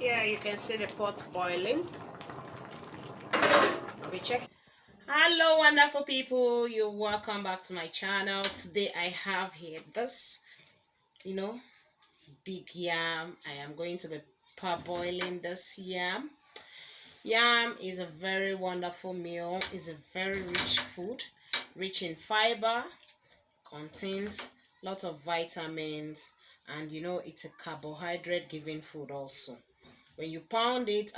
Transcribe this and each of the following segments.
Here you can see the pot boiling. I'll be checking. Hello wonderful people, you're welcome back to my channel. Today I have here this big yam. I am going to be parboiling this yam. Yam is a very wonderful meal. It's a very rich food, rich in fiber, contains lots of vitamins, and it's a carbohydrate giving food also. When you pound it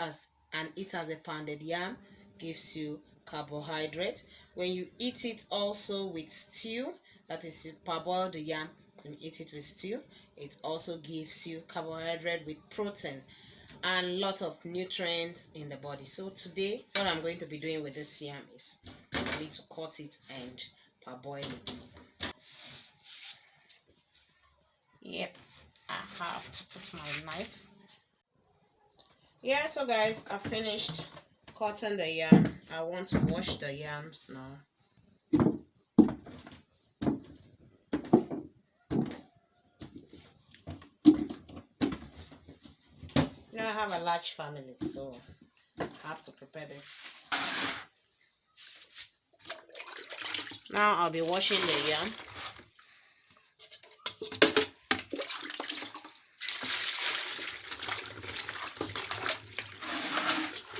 and eat as a pounded yam, gives you carbohydrate. When you eat it also with stew, that is, you parboil the yam and eat it with stew, it also gives you carbohydrate with protein and lots of nutrients in the body. So today what I'm going to be doing with this yam is I'm going to cut it and parboil it. Yep, I have to put my knife. Yeah, so guys, I finished cutting the yam. I want to wash the yams now. I have a large family, so I have to prepare this. Now I'll be washing the yam.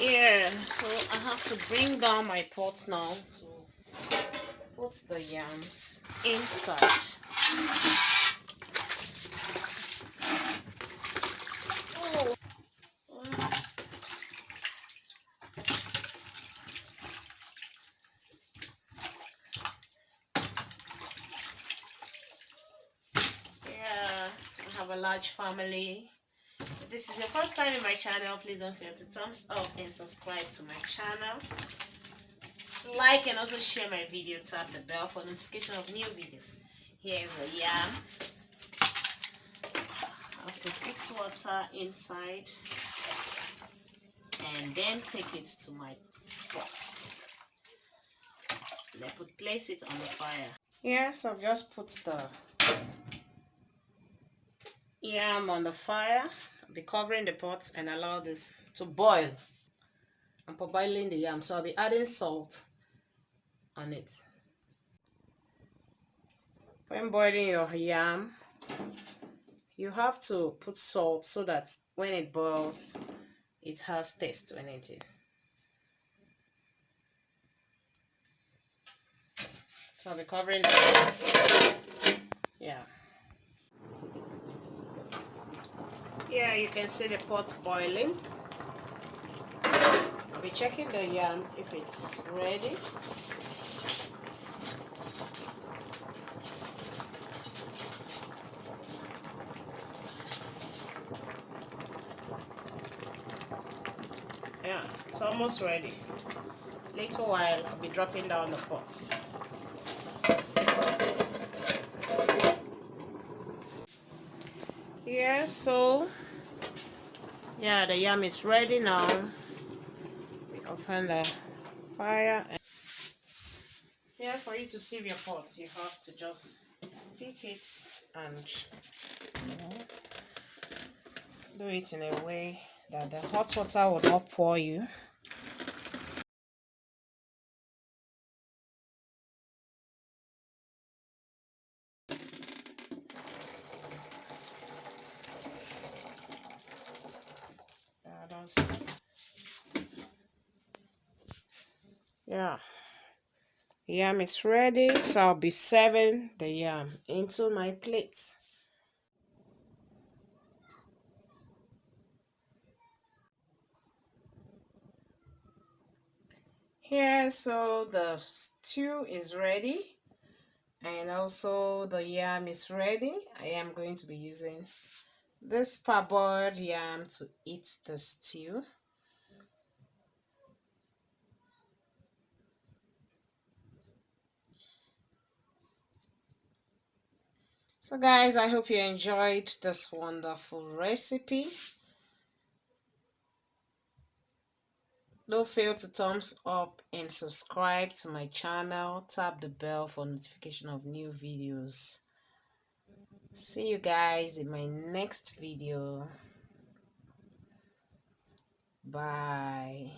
Yeah, so I have to bring down my pot now to put the yams inside. Oh. Yeah, I have a large family. If this is your first time in my channel, please don't forget to thumbs up and subscribe to my channel. Like and also share my video. Tap the bell for notification of new videos. Here's a yam. I have to put water inside and then take it to my pot. Then place it on the fire. Yeah, so I've just put the yam on the fire. I'll be covering the pot and allow this to boil. I'm boiling the yam, so I'll be adding salt on it. When boiling your yam, you have to put salt so that when it boils, it has taste when it is. So I'll be covering the pot. Yeah. Yeah, you can see the pot boiling. I'll be checking the yam if it's ready. Yeah, it's almost ready. Little while, I'll be dropping down the pots. Yeah, so yeah, the yam is ready now. We open the fire. Yeah, for you to sieve your pots, you have to just pick it and do it in a way that the hot water will not pour you. Yeah, yam is ready, so I'll be serving the yam into my plates. Here, so the stew is ready and also the yam is ready. I am going to be using this parboiled yam to eat the stew. So guys, I hope you enjoyed this wonderful recipe. Don't fail to thumbs up and subscribe to my channel. Tap the bell for notification of new videos. See you guys in my next video. Bye.